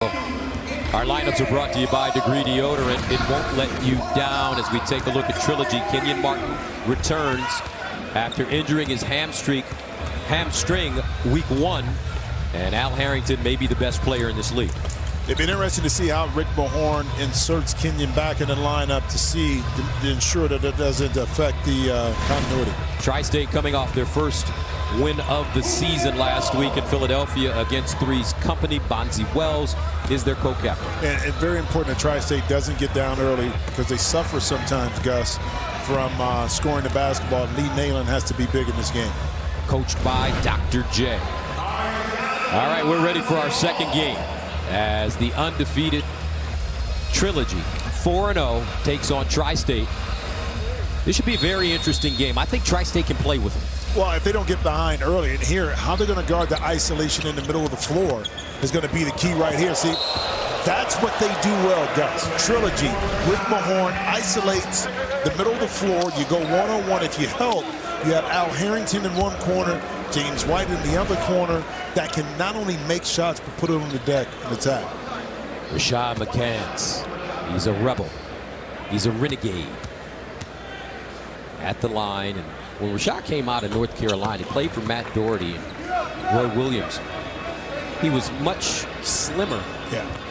Our lineups are brought to you by Degree Deodorant. It won't let you down as we take a look at Trilogy. Kenyon Martin returns after injuring his hamstring week 1. And Al Harrington may be the best player in this league. It'd be interesting to see how Rick Mahorn inserts Kenyon back in the lineup to ensure that it doesn't affect the continuity. Tri-State coming off their first win of the season last week in Philadelphia against Three's company. Bonzi Wells is their co-captain. And very important that Tri-State doesn't get down early because they suffer sometimes, Gus, from scoring the basketball. Lee Nalen has to be big in this game. Coached by Dr. J. All right, we're ready for our second game as the undefeated Trilogy 4-0 takes on Tri-State. This should be a very interesting game. I think Tri-State can play with them. Well, if they don't get behind early, and here, how they're going to guard the isolation in the middle of the floor is going to be the key right here. See, that's what they do well, Gus. Trilogy, Rick Mahorn isolates the middle of the floor. You go one-on-one. If you help, you have Al Harrington in one corner, James White in the other corner, that can not only make shots, but put it on the deck and attack. Rashad McCants, he's a rebel. He's a renegade. At the line, and when Rashad came out of North Carolina, he played for Matt Doherty and Roy Williams. He was much slimmer,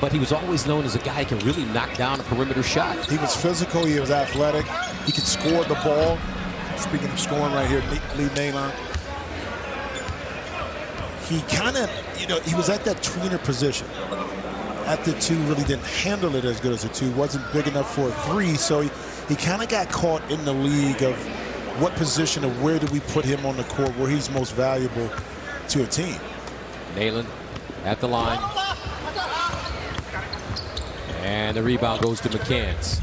but he was always known as a guy who can really knock down a perimeter shot. He was physical, he was athletic, he could score the ball. Speaking of scoring right here, Lee Nalen. He kind of, he was at that tweener position. At the 2, really didn't handle it as good as a 2. Wasn't big enough for a 3, so he kind of got caught in the league of what position or where do we put him on the court where he's most valuable to a team. Nalen at the line. And the rebound goes to McCants.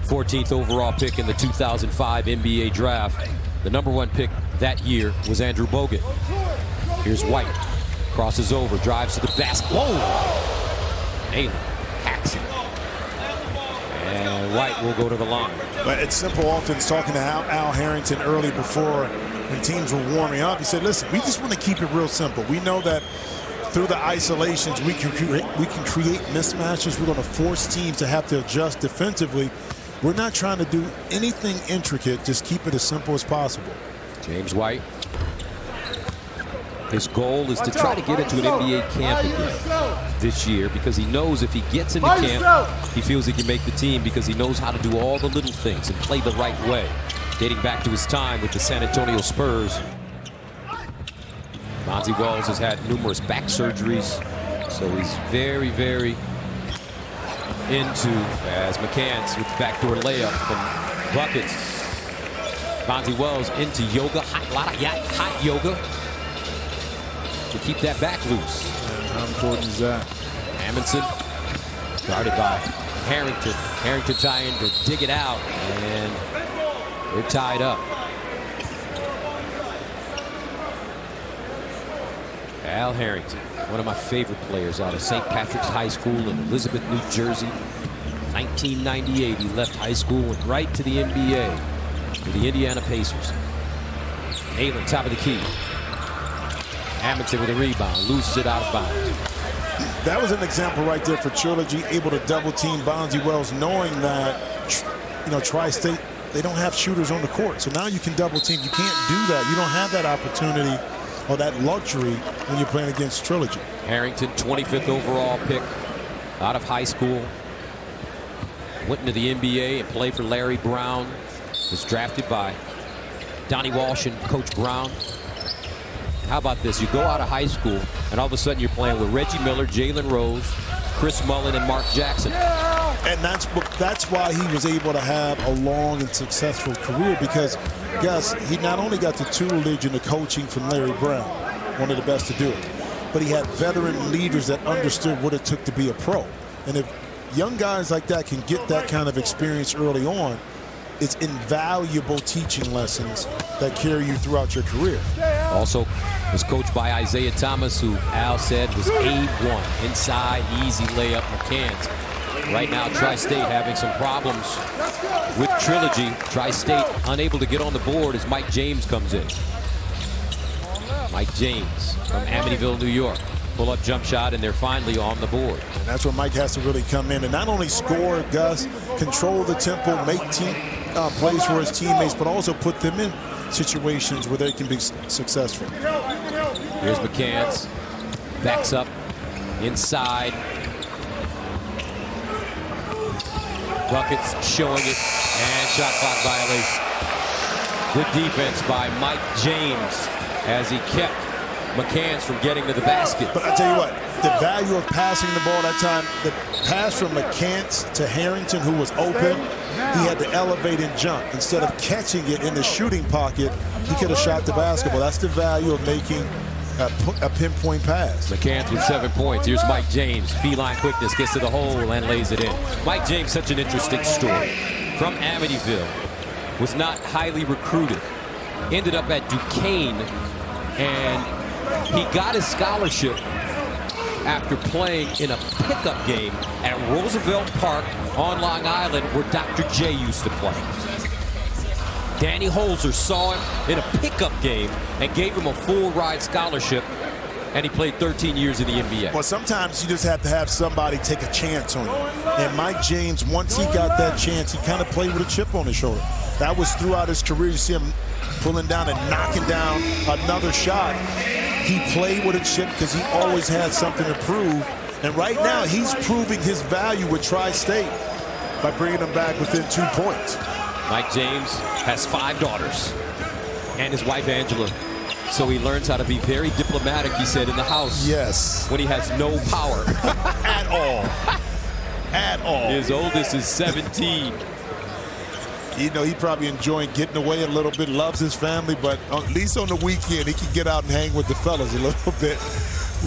14th overall pick in the 2005 NBA draft. The #1 pick that year was Andrew Bogut. Here's White. Crosses over, drives to the basket. Whoa! Nalen hacks it. And White will go to the line. But it's simple offense. Talking to Al Harrington early before when teams were warming up, he said, listen, we just want to keep it real simple. We know that through the isolations, we can create mismatches. We're going to force teams to have to adjust defensively. We're not trying to do anything intricate. Just keep it as simple as possible. James White. His goal is to try to get into an NBA camp again this year because he knows if he gets into camp, he feels he can make the team because he knows how to do all the little things and play the right way. Dating back to his time with the San Antonio Spurs. Bonzi Wells has had numerous back surgeries, so he's very, very into, as McCants with the backdoor layup from buckets. Bonzi Wells into yoga, a lot of hot yoga. To keep that back loose. And how important is that? Amundsen guarded by Harrington. Harrington trying to dig it out, and they're tied up. Al Harrington, one of my favorite players out of St. Patrick's High School in Elizabeth, New Jersey. 1998, he left high school, went right to the NBA with the Indiana Pacers. Nalen, top of the key. Amundsen with a rebound, loses it out of bounds. That was an example right there for Trilogy, able to double team Bonzi Wells, knowing that, Tri-State, they don't have shooters on the court. So now you can double team. You can't do that. You don't have that opportunity or that luxury when you're playing against Trilogy. Harrington, 25th overall pick out of high school. Went into the NBA and played for Larry Brown. Was drafted by Donnie Walsh and Coach Brown. How about this? You go out of high school, and all of a sudden you're playing with Reggie Miller, Jalen Rose, Chris Mullin, and Mark Jackson. And that's why he was able to have a long and successful career because, Gus, he not only got the tutelage and the coaching from Larry Brown, one of the best to do it, but he had veteran leaders that understood what it took to be a pro. And if young guys like that can get that kind of experience early on, it's invaluable teaching lessons that carry you throughout your career. Also was coached by Isaiah Thomas, who Al said was A1. Inside, easy layup, McCants. Right now, Tri-State having some problems with Trilogy. Tri-State unable to get on the board as Mike James comes in. Mike James from Amityville, New York. Pull-up jump shot, and they're finally on the board. And that's where Mike has to really come in and not only score, Gus, control the tempo, make team plays for his teammates, but also put them in situations where they can be successful. Here's McCants. Backs up inside. Buckets showing it, and shot clock violation. Good defense by Mike James as he kept McCants from getting to the basket. But I tell you what, the value of passing the ball that time, the pass from McCants to Harrington, who was open, he had to elevate and jump. Instead of catching it in the shooting pocket, he could have shot the basketball. That's the value of making a pinpoint pass. McCants with 7 points. Here's Mike James. Feline quickness, gets to the hole and lays it in. Mike James, such an interesting story. From Amityville, was not highly recruited. Ended up at Duquesne, and he got his scholarship after playing in a pickup game at Roosevelt Park on Long Island, where Dr. J used to play. Danny Holzer saw him in a pickup game and gave him a full-ride scholarship, and he played 13 years in the NBA. Well, sometimes you just have to have somebody take a chance on you. And Mike James, once he got that chance, he kind of played with a chip on his shoulder. That was throughout his career. You see him pulling down and knocking down another shot. He played with a chip because he always had something to prove. And right now, he's proving his value with Tri-State by bringing them back within 2 points. Mike James has 5 daughters and his wife Angela. So he learns how to be very diplomatic, he said, in the house. Yes. When he has no power. At all. At all. His oldest is 17. You know, he probably enjoying getting away a little bit, loves his family, but at least on the weekend, he can get out and hang with the fellas a little bit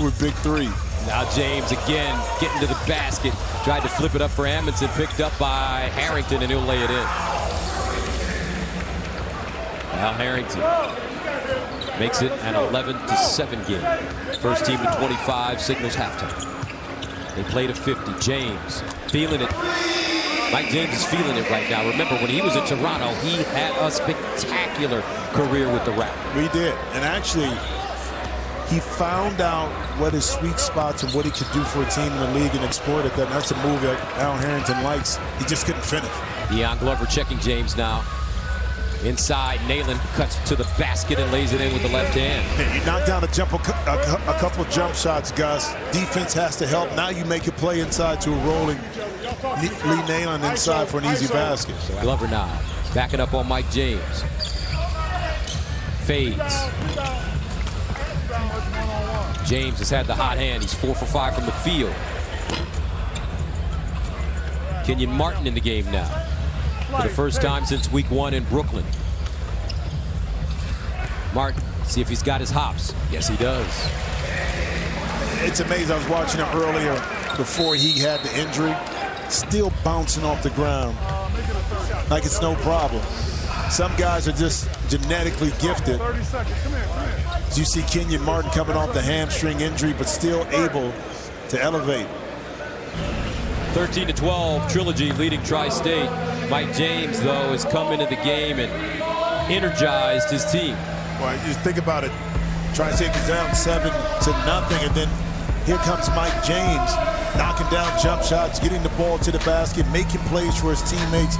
with Big 3. Now James again getting to the basket. Tried to flip it up for Amundsen, picked up by Harrington, and he'll lay it in. Al Harrington makes it an 11-7 game. First team to 25, signals halftime. They play to 50. James feeling it. Mike James is feeling it right now. Remember, when he was in Toronto, he had a spectacular career with the Raptors. We did. And actually, he found out what his sweet spots and what he could do for a team in the league and exploited that. And that's a move that Al Harrington likes. He just couldn't finish. Deion Glover checking James now. Inside, Nayland cuts to the basket and lays it in with the left hand. You knock down a couple of jump shots, Gus. Defense has to help. Now you make a play inside to a rolling Lee Nayland inside for an easy basket. Glover now backing up on Mike James. Fades. James has had the hot hand. He's 4 for 5 from the field. Kenyon Martin in the game now. For the first time since week 1 in Brooklyn. Martin, see if he's got his hops. Yes, he does. It's amazing. I was watching him earlier before he had the injury. Still bouncing off the ground like it's no problem. Some guys are just genetically gifted. As you see Kenyon Martin coming off the hamstring injury, but still able to elevate. 13-12, Trilogy leading Tri-State. Mike James, though, has come into the game and energized his team. Well, just think about it. Tri-State is down 7-0, and then here comes Mike James knocking down jump shots, getting the ball to the basket, making plays for his teammates.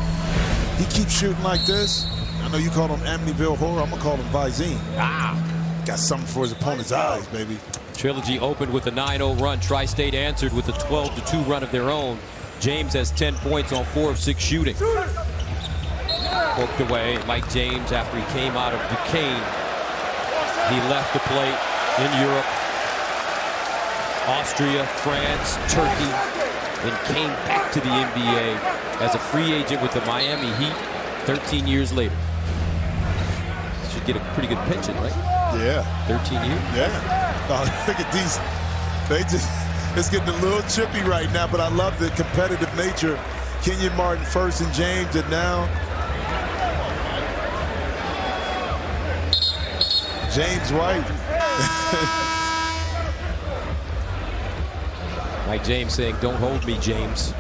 He keeps shooting like this. I know you call him Amityville Horror. I'm going to call him Visine. Got something for his opponent's eyes, baby. Trilogy opened with a 9-0 run. Tri-State answered with a 12-2 run of their own. James has 10 points on 4 of 6 shooting. Poked away. Mike James, after he came out of Duquesne, he left to play in Europe, Austria, France, Turkey, then came back to the NBA as a free agent with the Miami Heat 13 years later. Should get a pretty good pension, right? Yeah. 13 years? Yeah. Look at these. It's getting a little chippy right now, but I love the competitive nature. Kenyon Martin first and James, and now James White. Mike James saying, "Don't hold me, James."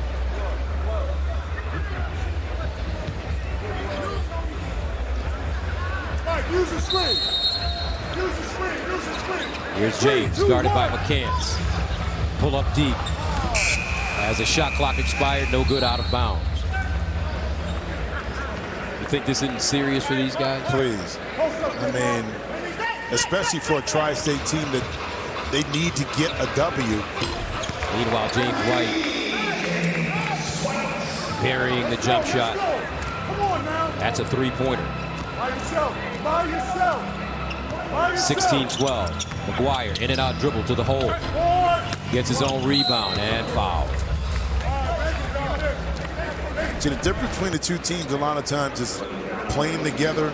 Mike, use the screen. Use the screen. Use the screen. Here's James, guarded by McCants. Pull up deep. As the shot clock expired, no good, out of bounds. You think this isn't serious for these guys? Please. I mean, especially for a Tri-State team that they need to get a W. Meanwhile, James White parrying the jump shot. That's a three-pointer. 16-12. McGuire in and out dribble to the hole. Gets his own rebound and foul. See, the difference between the two teams a lot of times is playing together.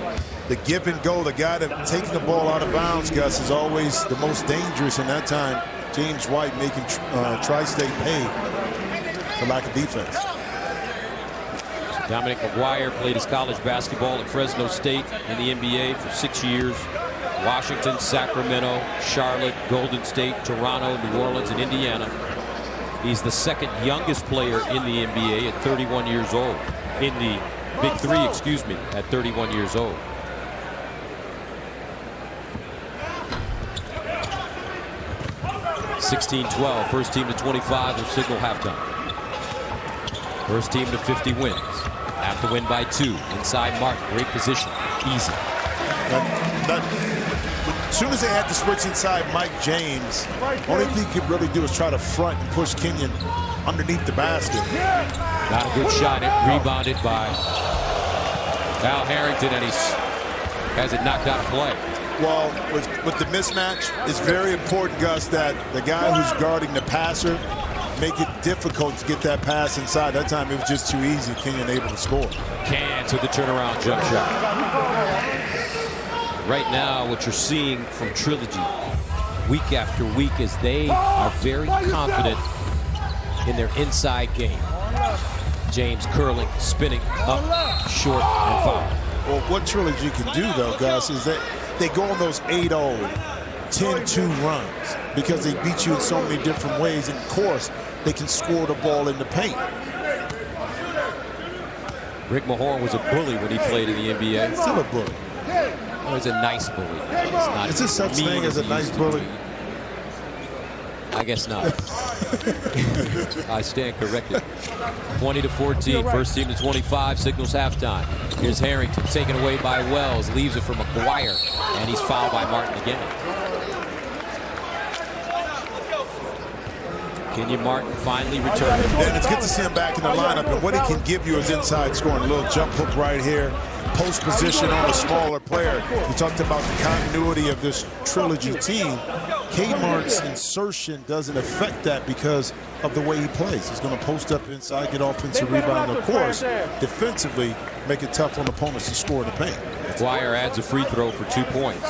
The give and go, the guy that taking the ball out of bounds, Gus, is always the most dangerous. And that time, James White making Tri-State pay for lack of defense. Dominic McGuire played his college basketball at Fresno State in the NBA for 6 years. Washington, Sacramento, Charlotte, Golden State, Toronto, New Orleans, and Indiana. He's the second youngest player in the NBA at 31 years old. In the Big 3, excuse me, at 31 years old. (16-12). First team to 25 will signal halftime. First team to 50 wins. Have to win by 2. Inside Martin, great position, easy. As soon as they had to switch inside Mike James, only thing he could really do is try to front and push Kenyon underneath the basket. Not a good shot. It rebounded by Al Harrington, and he has it knocked out of play. Well, with the mismatch, it's very important, Gus, that the guy who's guarding the passer make it difficult to get that pass inside. That time it was just too easy. Kenyon able to score. Cans with the turnaround jump shot. Right now, what you're seeing from Trilogy week after week is they are very confident in their inside game. James curling, spinning, up, short, and foul. Well, what Trilogy can do, though, Gus, is that they go on those 8-0, 10-2 runs because they beat you in so many different ways. And, of course, they can score the ball in the paint. Rick Mahorn was a bully when he played in the NBA. Still a bully. Oh, he's a nice bully. Is there such thing as a nice bully? I guess not. I stand corrected. 20-14. First team to 25 signals halftime. Here's Harrington taken away by Wells. Leaves it for McGuire. And he's fouled by Martin again. Kenyon Martin finally returned. And it's good to see him back in the lineup. And what he can give you is inside scoring. A little jump hook right here. Post position on a smaller player. We talked about the continuity of this Trilogy team. Kmart's insertion doesn't affect that because of the way he plays. He's going to post up inside, get offensive rebound, of course, defensively, make it tough on opponents to score in the paint. McGuire adds a free throw for 2 points.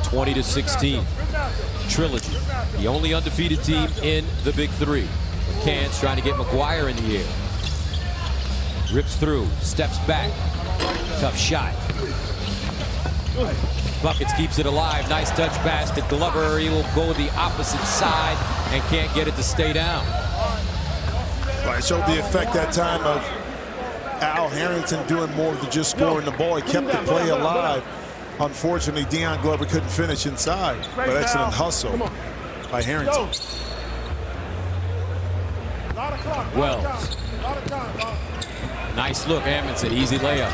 20-16. Trilogy, the only undefeated team in the Big 3. McCants trying to get McGuire in the air. Rips through, steps back. Tough shot. Buckets keeps it alive. Nice touch pass to Glover. He will go the opposite side and can't get it to stay down. Well, it showed the effect that time of Al Harrington doing more than just scoring the ball. He kept the play alive. Unfortunately, Deion Glover couldn't finish inside, but excellent hustle by Harrington. Wells. Nice look, Amundsen, easy layup.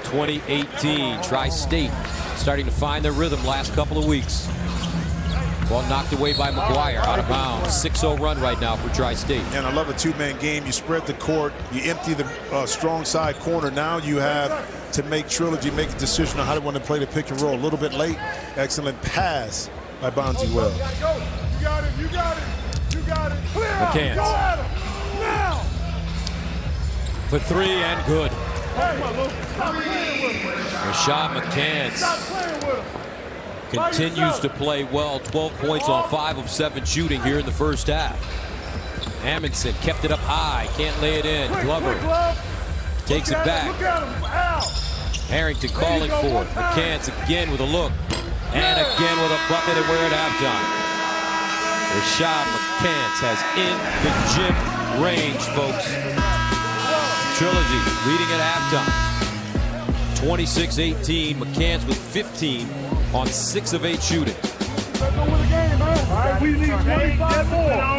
2018, Tri-State starting to find their rhythm last couple of weeks. Ball knocked away by McGuire, out of bounds. 6-0 run right now for Tri-State. And I love a two-man game. You spread the court, you empty the strong side corner. Now you have to make Trilogy make a decision on how they want to play the pick and roll. A little bit late. Excellent pass by Bonzi Wells. You got it, you got it, you got it. Clear out. McCants. Go at him. Now. For 3 and good. Rashad McCants continues to play well. 12 points on 5 of 7 shooting here in the first half. Amundsen kept it up high, can't lay it in. Glover takes it back. Harrington calling for it. McCants again with a look. And again with a bucket, and we're at halftime. Rashad McCants has in the gym range, folks. Trilogy leading at halftime. 26-18. McCants with 15 on 6 of 8 shooting. Let's go win the game, man. All right, we need 25 more.